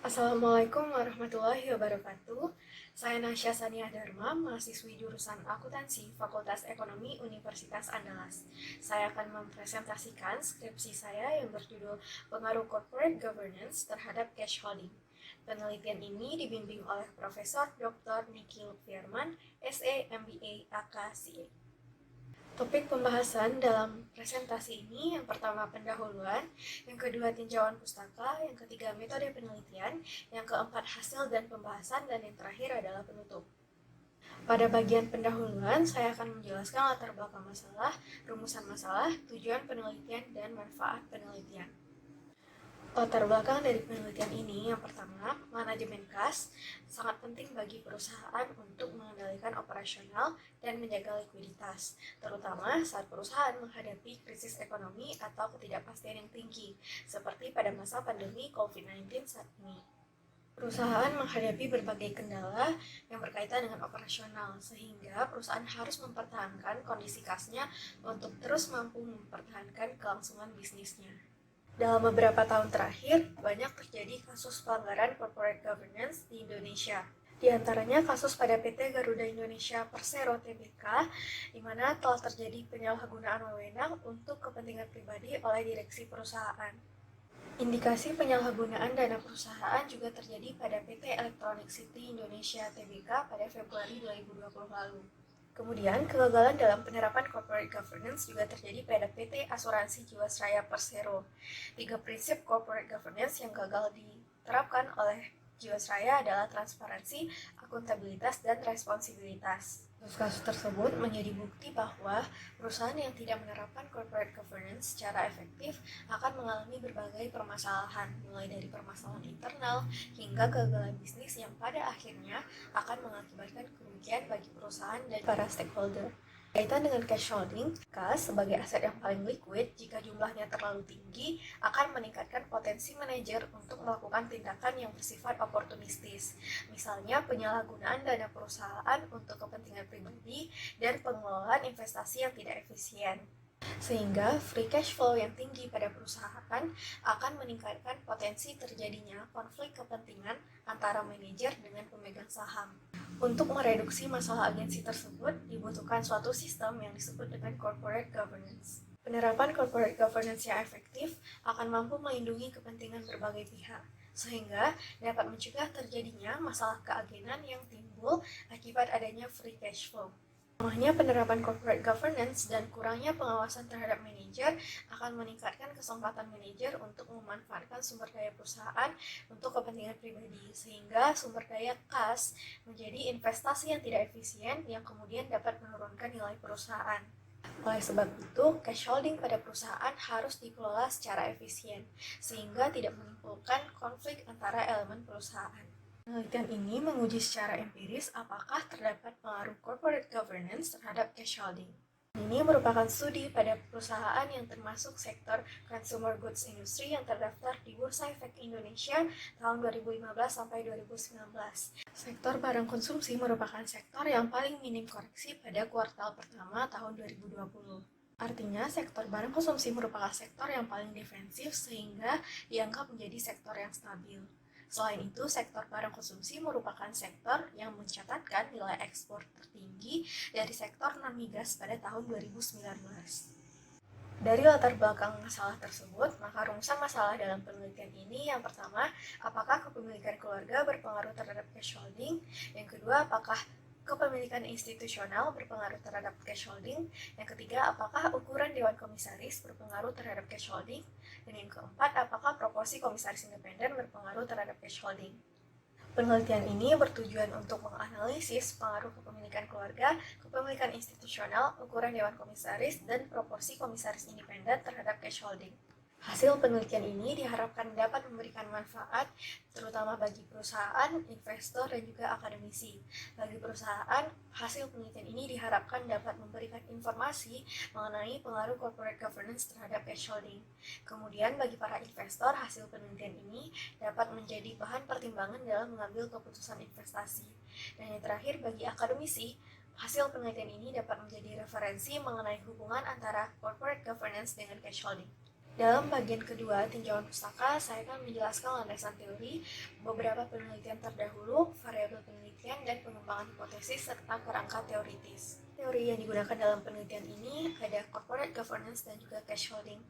Assalamualaikum warahmatullahi wabarakatuh. Saya Nasya Sania Dharma, mahasiswi jurusan Akuntansi Fakultas Ekonomi Universitas Andalas. Saya akan mempresentasikan skripsi saya yang berjudul Pengaruh Corporate Governance terhadap Cash Holding. Penelitian ini dibimbing oleh Profesor Dr. Niki Lutfirman, SE, MBA, AKCA. Topik pembahasan dalam presentasi ini yang pertama pendahuluan, yang kedua tinjauan pustaka, yang ketiga metode penelitian, yang keempat hasil dan pembahasan, dan yang terakhir adalah penutup. Pada bagian pendahuluan, saya akan menjelaskan latar belakang masalah, rumusan masalah, tujuan penelitian, dan manfaat penelitian. Latar belakang dari penelitian ini, yang pertama, manajemen kas sangat penting bagi perusahaan untuk mengendalikan operasional dan menjaga likuiditas, terutama saat perusahaan menghadapi krisis ekonomi atau ketidakpastian yang tinggi, seperti pada masa pandemi COVID-19 saat ini. Perusahaan menghadapi berbagai kendala yang berkaitan dengan operasional, sehingga perusahaan harus mempertahankan kondisi kasnya untuk terus mampu mempertahankan kelangsungan bisnisnya. Dalam beberapa tahun terakhir, banyak terjadi kasus pelanggaran corporate governance di Indonesia. Di antaranya kasus pada PT Garuda Indonesia Persero Tbk, di mana telah terjadi penyalahgunaan wewenang untuk kepentingan pribadi oleh direksi perusahaan. Indikasi penyalahgunaan dana perusahaan juga terjadi pada PT Electronic City Indonesia Tbk pada Februari 2020 lalu. Kemudian, kegagalan dalam penerapan corporate governance juga terjadi pada PT Asuransi Jiwasraya Persero. 3 prinsip corporate governance yang gagal diterapkan oleh Jiwasraya adalah transparansi, akuntabilitas, dan responsibilitas. Kasus tersebut menjadi bukti bahwa perusahaan yang tidak menerapkan corporate governance secara efektif akan mengalami berbagai permasalahan, mulai dari permasalahan internal hingga kegagalan bisnis yang pada akhirnya akan mengakibatkan kerugian bagi perusahaan dan para stakeholder. Kaitan dengan cash holding, kas sebagai aset yang paling liquid jika jumlahnya terlalu tinggi akan meningkatkan potensi manajer untuk melakukan tindakan yang bersifat oportunistis, misalnya penyalahgunaan dana perusahaan untuk kepentingan pribadi dan pengelolaan investasi yang tidak efisien. Sehingga free cash flow yang tinggi pada perusahaan akan meningkatkan potensi terjadinya konflik kepentingan antara manajer dengan pemegang saham. Untuk mereduksi masalah agensi tersebut, dibutuhkan suatu sistem yang disebut dengan corporate governance. Penerapan corporate governance yang efektif akan mampu melindungi kepentingan berbagai pihak, sehingga dapat mencegah terjadinya masalah keagenan yang timbul akibat adanya free cash flow. Lemahnya penerapan corporate governance dan kurangnya pengawasan terhadap manajer akan meningkatkan kesempatan manajer untuk memanfaatkan sumber daya perusahaan untuk kepentingan pribadi, sehingga sumber daya kas menjadi investasi yang tidak efisien yang kemudian dapat menurunkan nilai perusahaan. Oleh sebab itu, cash holding pada perusahaan harus dikelola secara efisien, sehingga tidak menimbulkan konflik antara elemen perusahaan. Penelitian ini menguji secara empiris apakah terdapat pengaruh corporate governance terhadap cash holding. Ini merupakan studi pada perusahaan yang termasuk sektor consumer goods industry yang terdaftar di Bursa Efek Indonesia tahun 2015 sampai 2019. Sektor barang konsumsi merupakan sektor yang paling minim koreksi pada kuartal pertama tahun 2020. Artinya, sektor barang konsumsi merupakan sektor yang paling defensif sehingga dianggap menjadi sektor yang stabil. Selain itu, sektor barang konsumsi merupakan sektor yang mencatatkan nilai ekspor tertinggi dari sektor non-migas pada tahun 2019. Dari latar belakang masalah tersebut, maka rumusan masalah dalam penelitian ini yang pertama, apakah kepemilikan keluarga berpengaruh terhadap cash holding? Yang kedua, apakah kepemilikan institusional berpengaruh terhadap cash holding? Yang ketiga, apakah ukuran Dewan Komisaris berpengaruh terhadap cash holding? Dan yang keempat, apakah proporsi komisaris independen berpengaruh terhadap cash holding? Penelitian ini bertujuan untuk menganalisis pengaruh kepemilikan keluarga, kepemilikan institusional, ukuran Dewan Komisaris, dan proporsi komisaris independen terhadap cash holding. Hasil penelitian ini diharapkan dapat memberikan manfaat terutama bagi perusahaan, investor, dan juga akademisi. Bagi perusahaan, hasil penelitian ini diharapkan dapat memberikan informasi mengenai pengaruh corporate governance terhadap cash holding. Kemudian bagi para investor, hasil penelitian ini dapat menjadi bahan pertimbangan dalam mengambil keputusan investasi. Dan yang terakhir, bagi akademisi, hasil penelitian ini dapat menjadi referensi mengenai hubungan antara corporate governance dengan cash holding. Dalam bagian kedua, tinjauan pustaka, saya akan menjelaskan landasan teori, beberapa penelitian terdahulu, variabel penelitian, dan pengembangan hipotesis, serta kerangka teoritis. Teori yang digunakan dalam penelitian ini ada corporate governance dan juga cash holding.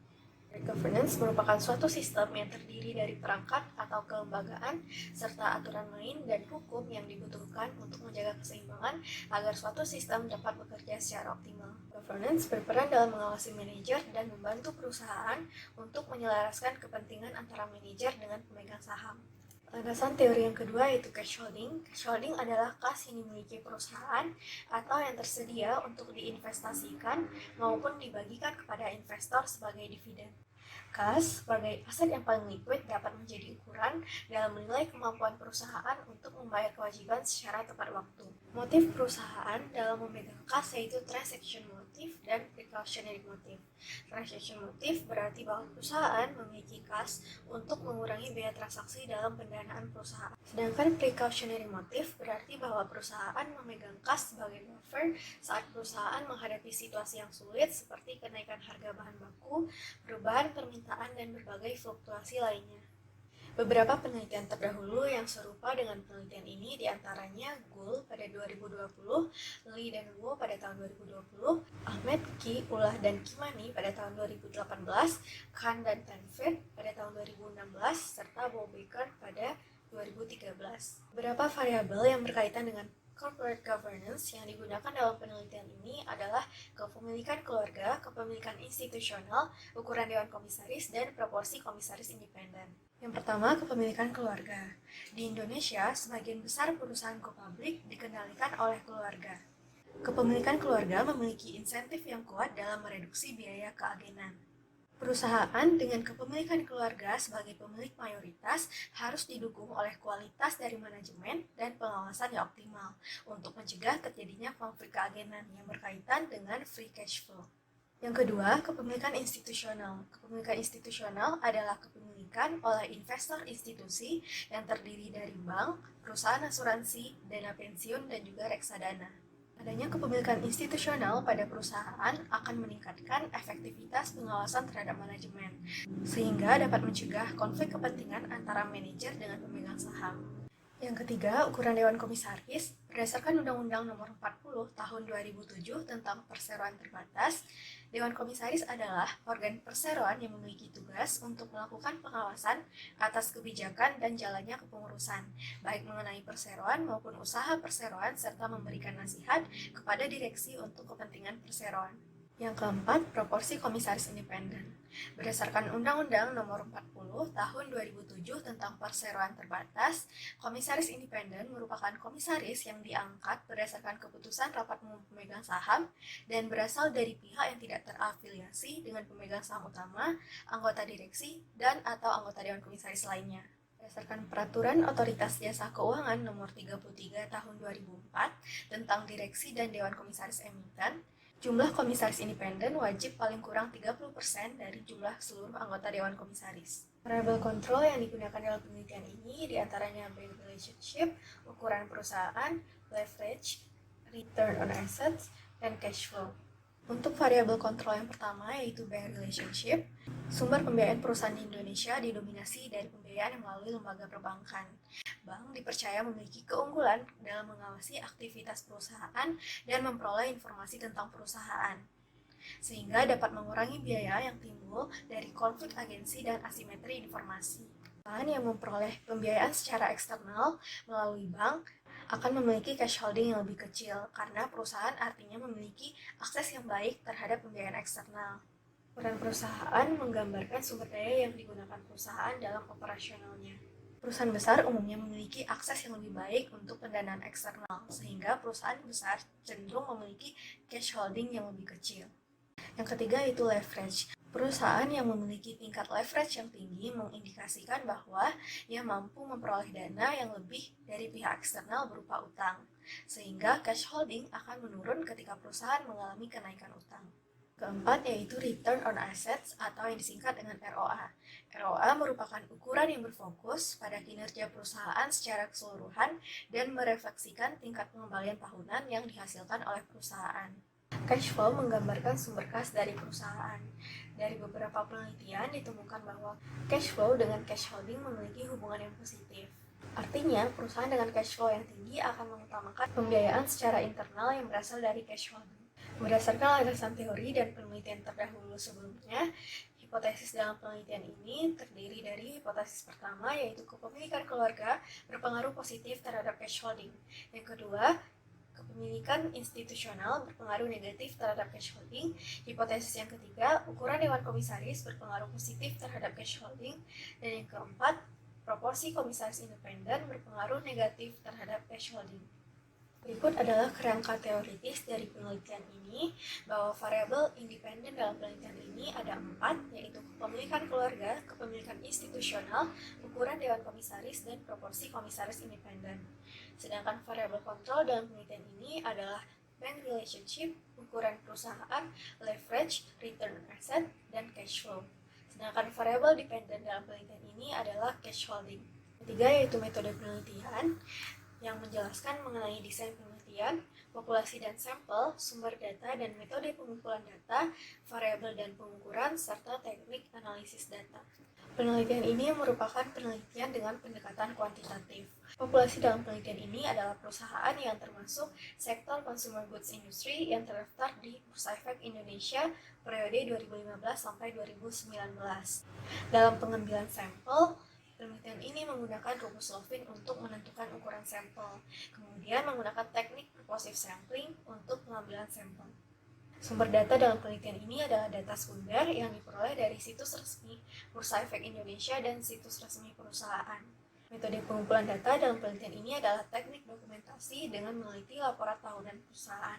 Corporate governance merupakan suatu sistem yang terdiri dari perangkat atau kelembagaan, serta aturan main dan hukum yang dibutuhkan untuk menjaga keseimbangan agar suatu sistem dapat bekerja secara optimal. Governance berperan dalam mengawasi manajer dan membantu perusahaan untuk menyelaraskan kepentingan antara manajer dengan pemegang saham. Landasan teori yang kedua yaitu cash holding. Cash holding adalah kas yang dimiliki perusahaan atau yang tersedia untuk diinvestasikan maupun dibagikan kepada investor sebagai dividen. Kas sebagai aset yang paling liquid dapat menjadi ukuran dalam menilai kemampuan perusahaan untuk membayar kewajiban secara tepat waktu. Motif perusahaan dalam memegang kas yaitu transaction motive dan precautionary motive. Transaction motive berarti bahwa perusahaan memiliki kas untuk mengurangi biaya transaksi dalam pendanaan perusahaan. Sedangkan precautionary motive berarti bahwa perusahaan memegang kas sebagai buffer saat perusahaan menghadapi situasi yang sulit seperti kenaikan harga bahan baku, perubahan permintaan, dan berbagai fluktuasi lainnya. Beberapa penelitian terdahulu yang serupa dengan penelitian ini diantaranya Gould pada 2020, Lee dan Wu pada tahun 2020, Ahmed, Ki, Ulah, dan Kimani pada tahun 2018, Khan dan Tanfit pada tahun 2016, serta Bob Baker pada 2013. Beberapa variabel yang berkaitan dengan corporate governance yang digunakan dalam penelitian ini adalah kepemilikan keluarga, kepemilikan institusional, ukuran dewan komisaris, dan proporsi komisaris independen. Yang pertama, kepemilikan keluarga. Di Indonesia, sebagian besar perusahaan go public dikendalikan oleh keluarga. Kepemilikan keluarga memiliki insentif yang kuat dalam mereduksi biaya keagenan. Perusahaan dengan kepemilikan keluarga sebagai pemilik mayoritas harus didukung oleh kualitas dari manajemen dan pengawasan yang optimal untuk mencegah terjadinya konflik keagenan yang berkaitan dengan free cash flow. Yang kedua, kepemilikan institusional. Kepemilikan institusional adalah kepemilikan oleh investor institusi yang terdiri dari bank, perusahaan asuransi, dana pensiun, dan juga reksadana. Adanya kepemilikan institusional pada perusahaan akan meningkatkan efektivitas pengawasan terhadap manajemen, sehingga dapat mencegah konflik kepentingan antara manajer dengan pemegang saham. Yang ketiga, ukuran Dewan Komisaris. Berdasarkan Undang-Undang Nomor 40 Tahun 2007 tentang Perseroan Terbatas, Dewan Komisaris adalah organ perseroan yang memiliki tugas untuk melakukan pengawasan atas kebijakan dan jalannya kepengurusan, baik mengenai perseroan maupun usaha perseroan, serta memberikan nasihat kepada direksi untuk kepentingan perseroan. Yang keempat, proporsi komisaris independen. Berdasarkan Undang-Undang Nomor 40 Tahun 2007 tentang Perseroan Terbatas, komisaris independen merupakan komisaris yang diangkat berdasarkan keputusan rapat umum pemegang saham dan berasal dari pihak yang tidak terafiliasi dengan pemegang saham utama, anggota direksi, dan atau anggota dewan komisaris lainnya. Berdasarkan Peraturan Otoritas Jasa Keuangan Nomor 33 Tahun 2004 tentang Direksi dan Dewan Komisaris Emiten, jumlah komisaris independen wajib paling kurang 30% dari jumlah seluruh anggota Dewan Komisaris. Variable control yang digunakan dalam penelitian ini diantaranya bank relationship, ukuran perusahaan, leverage, return on assets, dan cash flow. Untuk variabel kontrol yang pertama yaitu bank relationship, sumber pembiayaan perusahaan di Indonesia didominasi dari pembiayaan melalui lembaga perbankan. Bank dipercaya memiliki keunggulan dalam mengawasi aktivitas perusahaan dan memperoleh informasi tentang perusahaan, sehingga dapat mengurangi biaya yang timbul dari konflik agensi dan asimetri informasi. Perusahaan yang memperoleh pembiayaan secara eksternal melalui bank akan memiliki cash holding yang lebih kecil karena perusahaan artinya memiliki akses yang baik terhadap pembiayaan eksternal. Peran perusahaan menggambarkan sumber daya yang digunakan perusahaan dalam operasionalnya. Perusahaan besar umumnya memiliki akses yang lebih baik untuk pendanaan eksternal, sehingga perusahaan besar cenderung memiliki cash holding yang lebih kecil. Yang ketiga yaitu leverage. Perusahaan yang memiliki tingkat leverage yang tinggi mengindikasikan bahwa ia mampu memperoleh dana yang lebih dari pihak eksternal berupa utang, sehingga cash holding akan menurun ketika perusahaan mengalami kenaikan utang. Keempat yaitu return on assets atau yang disingkat dengan ROA. ROA merupakan ukuran yang berfokus pada kinerja perusahaan secara keseluruhan dan merefleksikan tingkat pengembalian tahunan yang dihasilkan oleh perusahaan. Cash flow menggambarkan sumber kas dari perusahaan. Dari beberapa penelitian ditemukan bahwa cash flow dengan cash holding memiliki hubungan yang positif. Artinya, perusahaan dengan cash flow yang tinggi akan mengutamakan pembiayaan secara internal yang berasal dari cash holding. Berdasarkan landasan teori dan penelitian terdahulu sebelumnya, hipotesis dalam penelitian ini terdiri dari hipotesis pertama, yaitu kepemilikan keluarga berpengaruh positif terhadap cash holding. Yang kedua, kepemilikan institusional berpengaruh negatif terhadap cash holding. Hipotesis yang ketiga, ukuran dewan komisaris berpengaruh positif terhadap cash holding. Dan yang keempat, proporsi komisaris independen berpengaruh negatif terhadap cash holding. Berikut adalah kerangka teoritis dari penelitian ini, bahwa variabel independen dalam penelitian ini ada 4, yaitu kepemilikan keluarga, kepemilikan institusional, ukuran dewan komisaris, dan proporsi komisaris independen. Sedangkan variabel kontrol dalam penelitian ini adalah bank relationship, ukuran perusahaan, leverage, return on asset, dan cash flow. Sedangkan variabel dependen dalam penelitian ini adalah cash holding. Ketiga yaitu metode penelitian yang menjelaskan mengenai desain penelitian, populasi dan sampel, sumber data dan metode pengumpulan data, variabel dan pengukuran, serta teknik analisis data. Penelitian ini merupakan penelitian dengan pendekatan kuantitatif. Populasi dalam penelitian ini adalah perusahaan yang termasuk sektor consumer goods industry yang terdaftar di Bursa Efek Indonesia periode 2015 sampai 2019. Dalam pengambilan sampel, penelitian ini menggunakan rumus Lovin untuk menentukan ukuran sampel, kemudian menggunakan teknik purposive sampling untuk pengambilan sampel. Sumber data dalam penelitian ini adalah data sekunder yang diperoleh dari situs resmi Bursa Efek Indonesia dan situs resmi perusahaan. Metode pengumpulan data dalam penelitian ini adalah teknik dokumentasi dengan meneliti laporan tahunan perusahaan.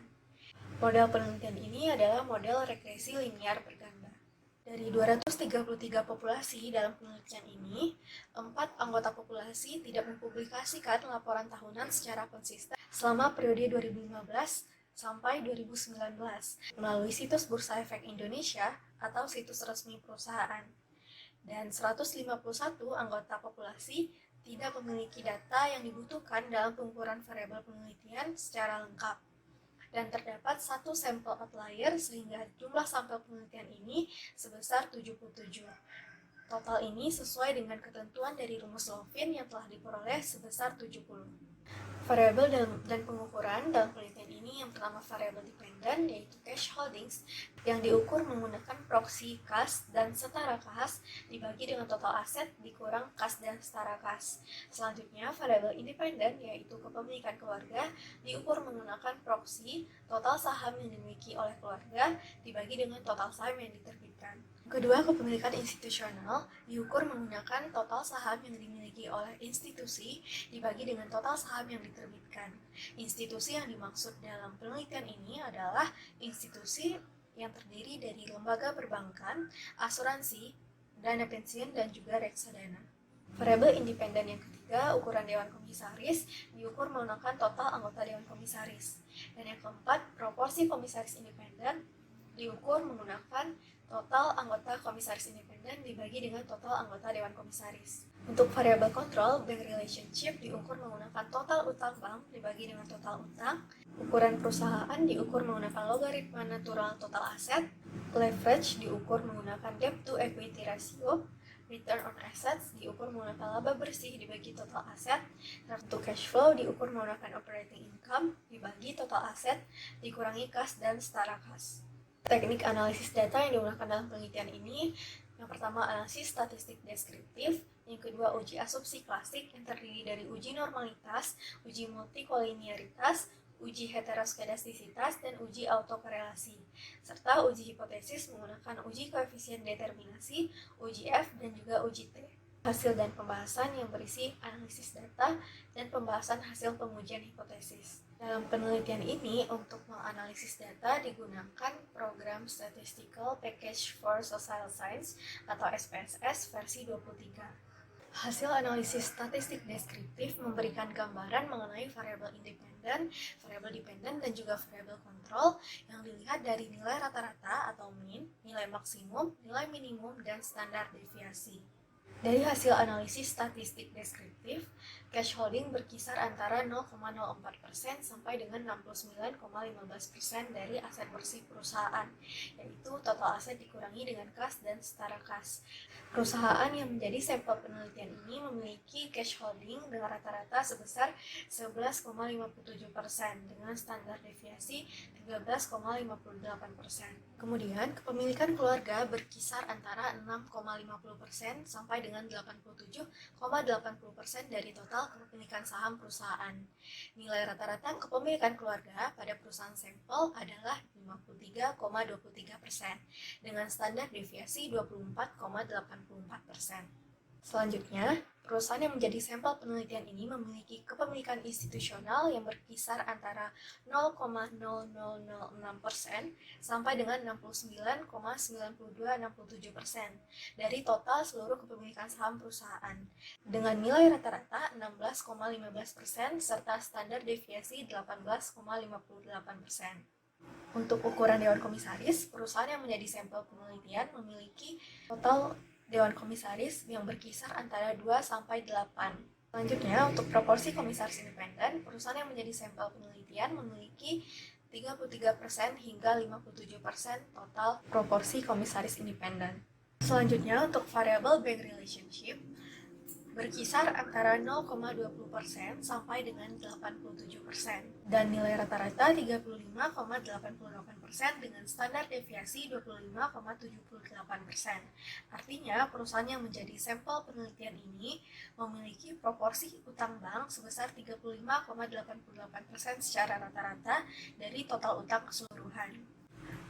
Model penelitian ini adalah model regresi linear berganda. Dari 233 populasi dalam penelitian ini, 4 anggota populasi tidak mempublikasikan laporan tahunan secara konsisten selama periode 2015 sampai 2019 melalui situs Bursa Efek Indonesia atau situs resmi perusahaan. Dan 151 anggota populasi tidak memiliki data yang dibutuhkan dalam pengukuran variabel penelitian secara lengkap. Dan terdapat satu sampel outlier sehingga jumlah sampel penelitian ini sebesar 77. Total ini sesuai dengan ketentuan dari rumus Lovin yang telah diperoleh sebesar 70. Variabel dan pengukuran dalam penelitian ini yang pertama variabel dependen yaitu cash holdings yang diukur menggunakan proksi kas dan setara kas dibagi dengan total aset dikurang kas dan setara kas. Selanjutnya variabel independen yaitu kepemilikan keluarga diukur menggunakan proksi total saham yang dimiliki oleh keluarga dibagi dengan total saham yang diterbitkan. Kedua, kepemilikan institusional diukur menggunakan total saham yang dimiliki oleh institusi dibagi dengan total saham yang diterbitkan. Institusi yang dimaksud dalam penelitian ini adalah institusi yang terdiri dari lembaga perbankan, asuransi, dana pensiun, dan juga reksadana. Variabel independen yang ketiga, ukuran dewan komisaris diukur menggunakan total anggota dewan komisaris. Dan yang keempat, proporsi komisaris independen diukur menggunakan total anggota komisaris independen dibagi dengan total anggota dewan komisaris. Untuk variabel kontrol, bank relationship diukur menggunakan total utang bank dibagi dengan total utang. Ukuran perusahaan diukur menggunakan logaritma natural total aset. Leverage diukur menggunakan debt to equity ratio. Return on assets diukur menggunakan laba bersih dibagi total aset. Untuk cash flow diukur menggunakan operating income dibagi total aset dikurangi kas dan setara kas. Teknik analisis data yang digunakan dalam penelitian ini, yang pertama analisis statistik deskriptif, yang kedua uji asumsi klasik yang terdiri dari uji normalitas, uji multikolinearitas, uji heteroskedastisitas, dan uji autokorelasi, serta uji hipotesis menggunakan uji koefisien determinasi, uji F, dan juga uji T. Hasil dan pembahasan yang berisi analisis data dan pembahasan hasil pengujian hipotesis. Dalam penelitian ini, untuk menganalisis data digunakan program Statistical Package for Social Science atau SPSS versi 23. Hasil analisis statistik deskriptif memberikan gambaran mengenai variabel independen, variabel dependen, dan juga variabel kontrol yang dilihat dari nilai rata-rata atau mean, nilai maksimum, nilai minimum, dan standar deviasi. Dari hasil analisis statistik deskriptif, Cash holding berkisar antara 0,04% sampai dengan 69,15% dari aset bersih perusahaan, yaitu total aset dikurangi dengan kas dan setara kas. Perusahaan yang menjadi sampel penelitian ini memiliki cash holding dengan rata-rata sebesar 11,57% dengan standar deviasi 13,58%. Kemudian, kepemilikan keluarga berkisar antara 6,50% sampai dengan 87,80% dari total kepemilikan saham perusahaan. Nilai rata-rata kepemilikan keluarga pada perusahaan sampel adalah 53,23% dengan standar deviasi 24,84%. Selanjutnya, perusahaan yang menjadi sampel penelitian ini memiliki kepemilikan institusional yang berkisar antara 0,0006% sampai dengan 69,9267% dari total seluruh kepemilikan saham perusahaan, dengan nilai rata-rata 16,15% serta standar deviasi 18,58%. Untuk ukuran Dewan Komisaris, perusahaan yang menjadi sampel penelitian memiliki total Dewan Komisaris yang berkisar antara 2 sampai 8. Selanjutnya, untuk proporsi komisaris independen, perusahaan yang menjadi sampel penelitian memiliki 33% hingga 57% total proporsi komisaris independen. Selanjutnya, untuk variable bank relationship, berkisar antara 0,20% sampai dengan 87% dan nilai rata-rata 35,88% dengan standar deviasi 25,78%. Artinya, perusahaan yang menjadi sampel penelitian ini memiliki proporsi utang bank sebesar 35,88% secara rata-rata dari total utang keseluruhan.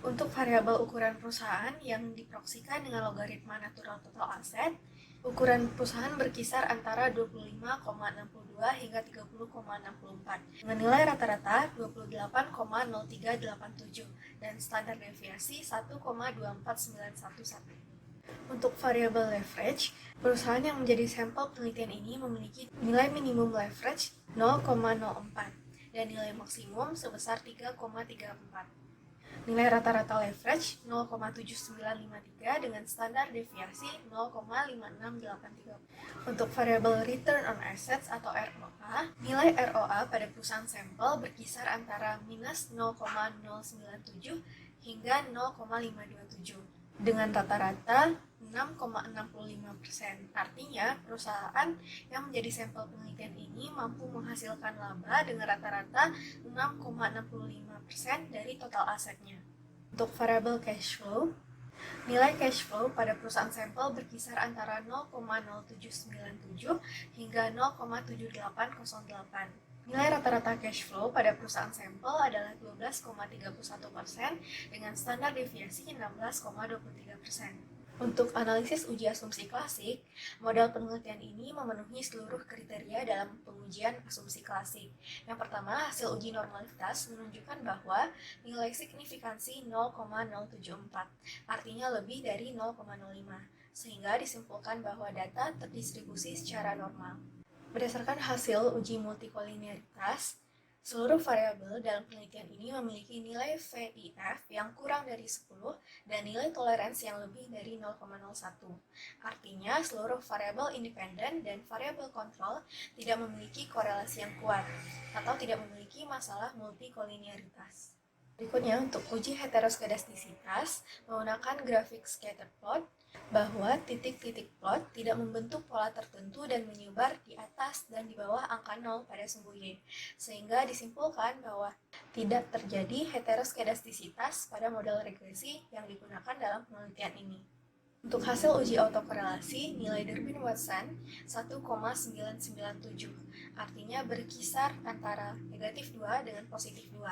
Untuk variabel ukuran perusahaan yang diproksikan dengan logaritma natural total asset, ukuran perusahaan berkisar antara 25,62 hingga 30,64 dengan nilai rata-rata 28,0387 dan standar deviasi 1,24911. Untuk variabel leverage, perusahaan yang menjadi sampel penelitian ini memiliki nilai minimum leverage 0,04 dan nilai maksimum sebesar 3,34. Nilai rata-rata leverage 0,7953 dengan standar deviasi 0,5683. Untuk variable return on assets atau ROA, nilai ROA pada perusahaan sampel berkisar antara minus 0,097 hingga 0,527 dengan rata-rata 6,65%. Artinya, perusahaan yang menjadi sampel penelitian ini mampu menghasilkan laba dengan rata-rata 6,65% dari total asetnya. Untuk variable cash flow, nilai cash flow pada perusahaan sampel berkisar antara 0,0797 hingga 0,7808. Nilai rata-rata cash flow pada perusahaan sampel adalah 12,31% dengan standar deviasi 16,23%. Untuk analisis uji asumsi klasik, model penelitian ini memenuhi seluruh kriteria dalam pengujian asumsi klasik. Yang pertama, hasil uji normalitas menunjukkan bahwa nilai signifikansi 0,074, artinya lebih dari 0,05, sehingga disimpulkan bahwa data terdistribusi secara normal. Berdasarkan hasil uji multikolinearitas, seluruh variabel dalam penelitian ini memiliki nilai VIF yang kurang dari 10 dan nilai toleransi yang lebih dari 0,01. Artinya, seluruh variabel independen dan variabel kontrol tidak memiliki korelasi yang kuat atau tidak memiliki masalah multikolinearitas. Berikutnya, untuk uji heteroskedastisitas menggunakan grafik scatter plot, bahwa titik-titik plot tidak membentuk pola tertentu dan menyebar di atas dan di bawah angka 0 pada sumbu Y, sehingga disimpulkan bahwa tidak terjadi heteroskedastisitas pada model regresi yang digunakan dalam penelitian ini. Untuk hasil uji autokorelasi, nilai Durbin-Watson 1,997, artinya berkisar antara negatif 2 dengan positif 2.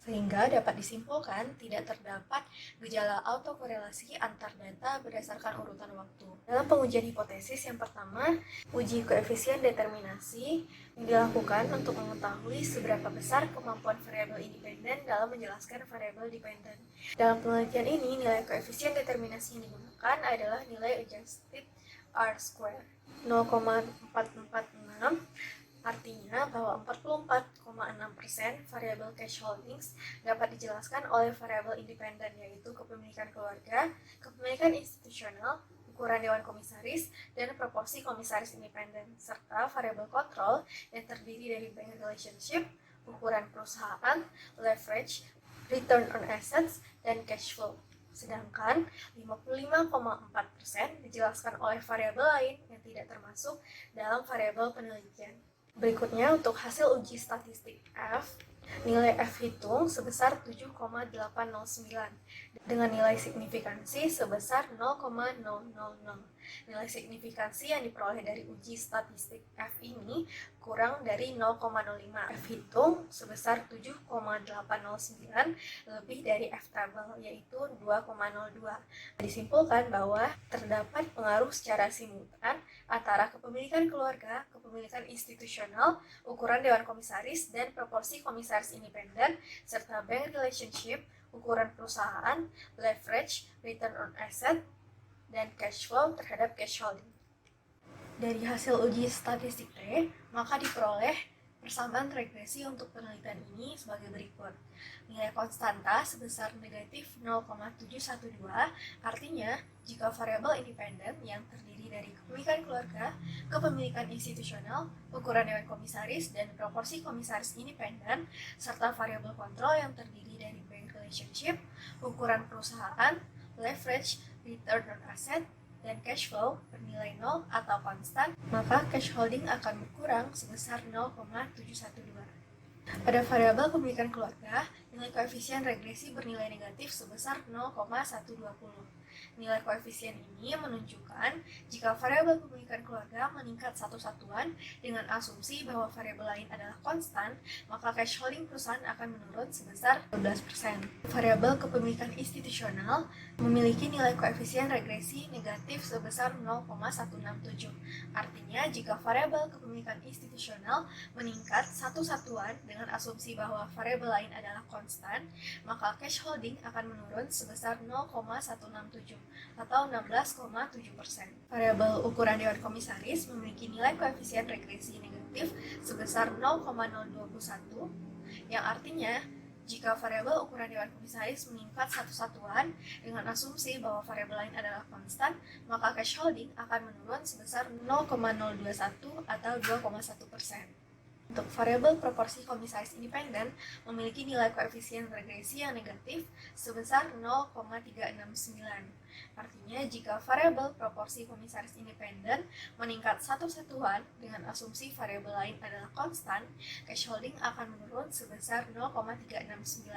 Sehingga dapat disimpulkan tidak terdapat gejala autokorelasi antar data berdasarkan urutan waktu. Dalam pengujian hipotesis yang pertama, uji koefisien determinasi yang dilakukan untuk mengetahui seberapa besar kemampuan variabel independen dalam menjelaskan variabel dependen. Dalam penelitian ini, nilai koefisien determinasi yang digunakan adalah nilai adjusted R-square 0,446, artinya bahwa 44,6% variabel cash holdings dapat dijelaskan oleh variabel independen, yaitu kepemilikan keluarga, kepemilikan institusional, ukuran Dewan Komisaris, dan proporsi komisaris independen, serta variabel kontrol yang terdiri dari bank relationship, ukuran perusahaan, leverage, return on assets, dan cash flow. Sedangkan 55,4% dijelaskan oleh variabel lain yang tidak termasuk dalam variabel penelitian. Berikutnya untuk hasil uji statistik F, nilai F hitung sebesar 7,809 dengan nilai signifikansi sebesar 0,000. Nilai signifikansi yang diperoleh dari uji statistik F ini kurang dari 0,05. F hitung sebesar 7,809 lebih dari F tabel, yaitu 2,02. Disimpulkan bahwa terdapat pengaruh secara simultan antara kepemilikan keluarga, kepemilikan institusional, ukuran Dewan Komisaris, dan proporsi komisaris independen, serta bank relationship, ukuran perusahaan, leverage, return on asset, dan cash flow terhadap cash holding. Dari hasil uji statistik T, maka diperoleh persamaan regresi untuk penelitian ini sebagai berikut. Nilai konstanta sebesar negatif 0,712, artinya jika variabel independen yang terdiri dari kepemilikan keluarga, kepemilikan institusional, ukuran Dewan Komisaris, dan proporsi komisaris independen, serta variabel kontrol yang terdiri dari bank relationship, ukuran perusahaan, leverage, return on asset, dan cash flow bernilai 0 atau konstan, maka cash holding akan berkurang sebesar 0,712. Pada variabel kepemilikan keluarga, nilai koefisien regresi bernilai negatif sebesar 0,120. Nilai koefisien ini menunjukkan jika variabel kepemilikan keluarga meningkat satu satuan dengan asumsi bahwa variabel lain adalah konstan, maka cash holding perusahaan akan menurun sebesar 12%. Variabel kepemilikan institusional memiliki nilai koefisien regresi negatif sebesar 0,167. Artinya, jika variabel kepemilikan institusional meningkat satu satuan dengan asumsi bahwa variabel lain adalah konstan, maka cash holding akan menurun sebesar 0,167 atau 16,7%. Variabel ukuran Dewan Komisaris memiliki nilai koefisien regresi negatif sebesar 0,021, yang artinya jika variabel ukuran Dewan Komisaris meningkat satu satuan dengan asumsi bahwa variabel lain adalah konstan, maka cash holding akan menurun sebesar 0,021 atau 2,1%. Untuk variabel proporsi komisaris independen memiliki nilai koefisien regresi yang negatif sebesar 0,369. Artinya, jika variabel proporsi komisaris independen meningkat satu satuan dengan asumsi variabel lain adalah konstan, cash holding akan menurun sebesar 0,369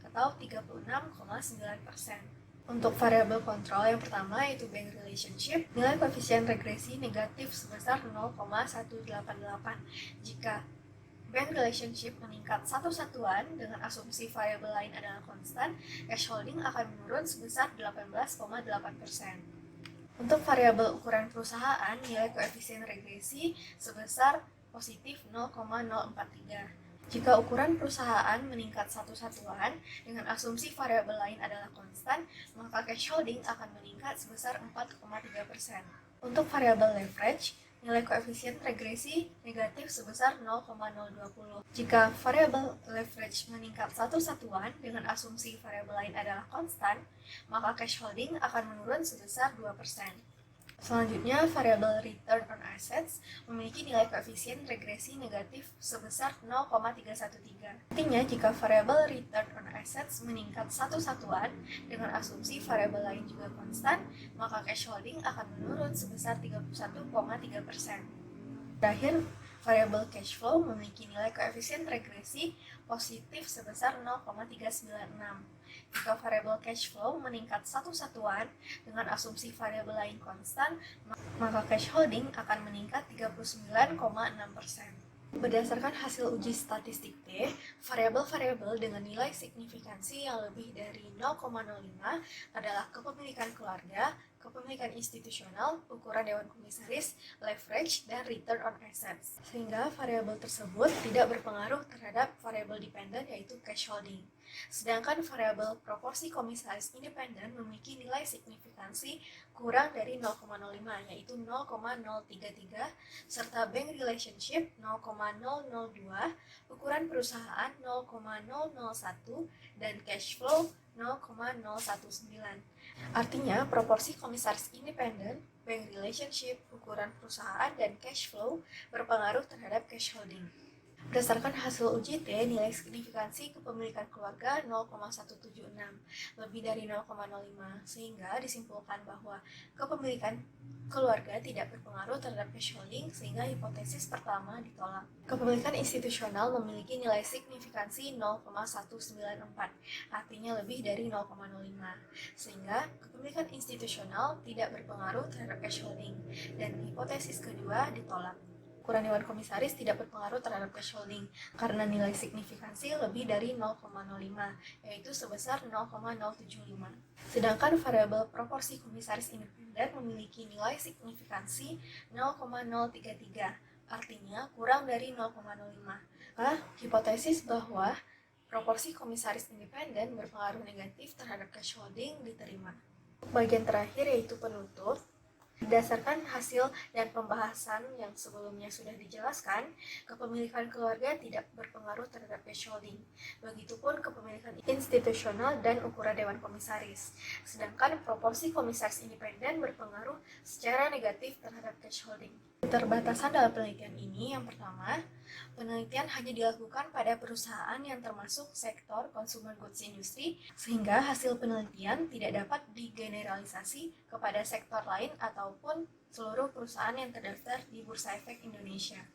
atau 36,9%. Untuk variabel kontrol yang pertama yaitu bank relationship, nilai koefisien regresi negatif sebesar 0,188. Jika bank relationship meningkat satu satuan dengan asumsi variabel lain adalah konstan, cash holding akan menurun sebesar 18,8%. Untuk variabel ukuran perusahaan, nilai koefisien regresi sebesar positif 0,043. Jika ukuran perusahaan meningkat satu satuan dengan asumsi variabel lain adalah konstan, maka cash holding akan meningkat sebesar 4,3%. Untuk variabel leverage, nilai koefisien regresi negatif sebesar 0,020. Jika variabel leverage meningkat satu satuan dengan asumsi variabel lain adalah konstan, maka cash holding akan menurun sebesar 2%. Selanjutnya, variabel return on assets memiliki nilai koefisien regresi negatif sebesar 0,313. Artinya, jika variabel return on assets meningkat satu satuan dengan asumsi variabel lain juga konstan, maka cash holding akan menurun sebesar 31,3%. Terakhir, variabel cash flow memiliki nilai koefisien regresi positif sebesar 0,396. Jika variabel cash flow meningkat satu satuan dengan asumsi variabel lain konstan, maka cash holding akan meningkat 39,6%. Berdasarkan hasil uji statistik T, variabel-variabel dengan nilai signifikansi yang lebih dari 0,05 adalah kepemilikan keluarga, kepemilikan institusional, ukuran Dewan Komisaris, leverage, dan return on assets. Sehingga variabel tersebut tidak berpengaruh terhadap variabel dependen yaitu cash holding. Sedangkan variabel proporsi komisaris independen memiliki nilai signifikansi kurang dari 0,05 yaitu 0,033, serta bank relationship 0,002, ukuran perusahaan 0,001, dan cash flow 0,019. Artinya, proporsi komisaris independen, bank relationship, ukuran perusahaan, dan cash flow berpengaruh terhadap cash holding. Berdasarkan hasil uji T, nilai signifikansi kepemilikan keluarga 0,176, lebih dari 0,05, sehingga disimpulkan bahwa kepemilikan keluarga tidak berpengaruh terhadap cash holding, sehingga hipotesis pertama ditolak. Kepemilikan institusional memiliki nilai signifikansi 0,194, artinya lebih dari 0,05, sehingga kepemilikan institusional tidak berpengaruh terhadap cash holding, dan hipotesis kedua ditolak. Ukuran Dewan Komisaris tidak berpengaruh terhadap cash holding karena nilai signifikansi lebih dari 0,05, yaitu sebesar 0,075. Sedangkan variabel proporsi komisaris independen memiliki nilai signifikansi 0,033, artinya kurang dari 0,05. Hipotesis bahwa proporsi komisaris independen berpengaruh negatif terhadap cash holding diterima. Bagian terakhir yaitu penutup. Berdasarkan hasil dan pembahasan yang sebelumnya sudah dijelaskan, kepemilikan keluarga tidak berpengaruh terhadap cash holding. Begitupun kepemilikan institusional dan ukuran Dewan Komisaris. Sedangkan proporsi komisaris independen berpengaruh secara negatif terhadap cash holding. Keterbatasan dalam penelitian ini, yang pertama, penelitian hanya dilakukan pada perusahaan yang termasuk sektor consumer goods industry, sehingga hasil penelitian tidak dapat digeneralisasi kepada sektor lain ataupun seluruh perusahaan yang terdaftar di Bursa Efek Indonesia.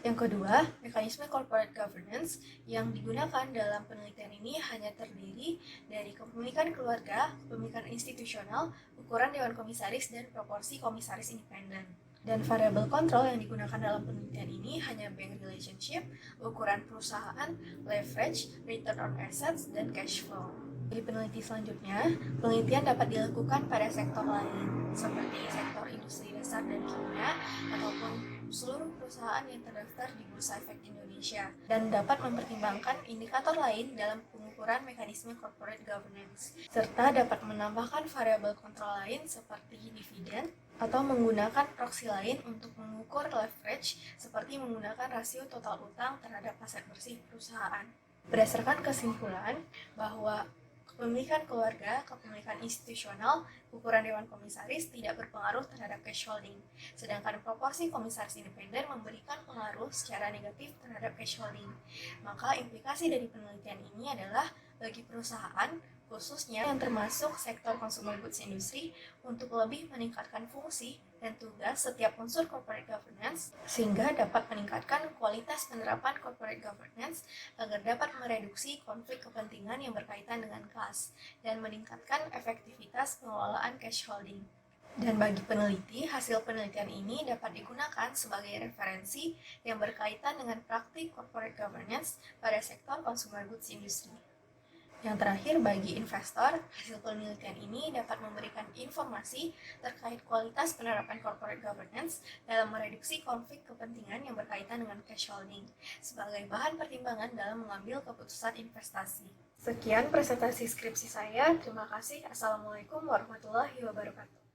Yang kedua, mekanisme corporate governance yang digunakan dalam penelitian ini hanya terdiri dari kepemilikan keluarga, kepemilikan institusional, ukuran Dewan Komisaris, dan proporsi komisaris independen. Dan variabel kontrol yang digunakan dalam penelitian ini hanya bank relationship, ukuran perusahaan, leverage, return on assets, dan cash flow. Di peneliti selanjutnya, penelitian dapat dilakukan pada sektor lain, seperti sektor industri dasar dan kimia, ataupun seluruh perusahaan yang terdaftar di Bursa Efek Indonesia, dan dapat mempertimbangkan indikator lain dalam pengukuran mekanisme corporate governance, serta dapat menambahkan variabel kontrol lain seperti dividen, atau menggunakan proksi lain untuk mengukur leverage seperti menggunakan rasio total utang terhadap aset bersih perusahaan. Berdasarkan kesimpulan bahwa kepemilikan keluarga, kepemilikan institusional, ukuran Dewan Komisaris tidak berpengaruh terhadap cash holding, sedangkan proporsi komisaris independen memberikan pengaruh secara negatif terhadap cash holding. Maka implikasi dari penelitian ini adalah bagi perusahaan, khususnya yang termasuk sektor consumer goods industry, untuk lebih meningkatkan fungsi dan tugas setiap unsur corporate governance sehingga dapat meningkatkan kualitas penerapan corporate governance agar dapat mereduksi konflik kepentingan yang berkaitan dengan kas dan meningkatkan efektivitas pengelolaan cash holding. Dan bagi peneliti, hasil penelitian ini dapat digunakan sebagai referensi yang berkaitan dengan praktik corporate governance pada sektor consumer goods industry. Yang terakhir, bagi investor, hasil penelitian ini dapat memberikan informasi terkait kualitas penerapan corporate governance dalam mereduksi konflik kepentingan yang berkaitan dengan cash holding sebagai bahan pertimbangan dalam mengambil keputusan investasi. Sekian presentasi skripsi saya. Terima kasih. Assalamualaikum warahmatullahi wabarakatuh.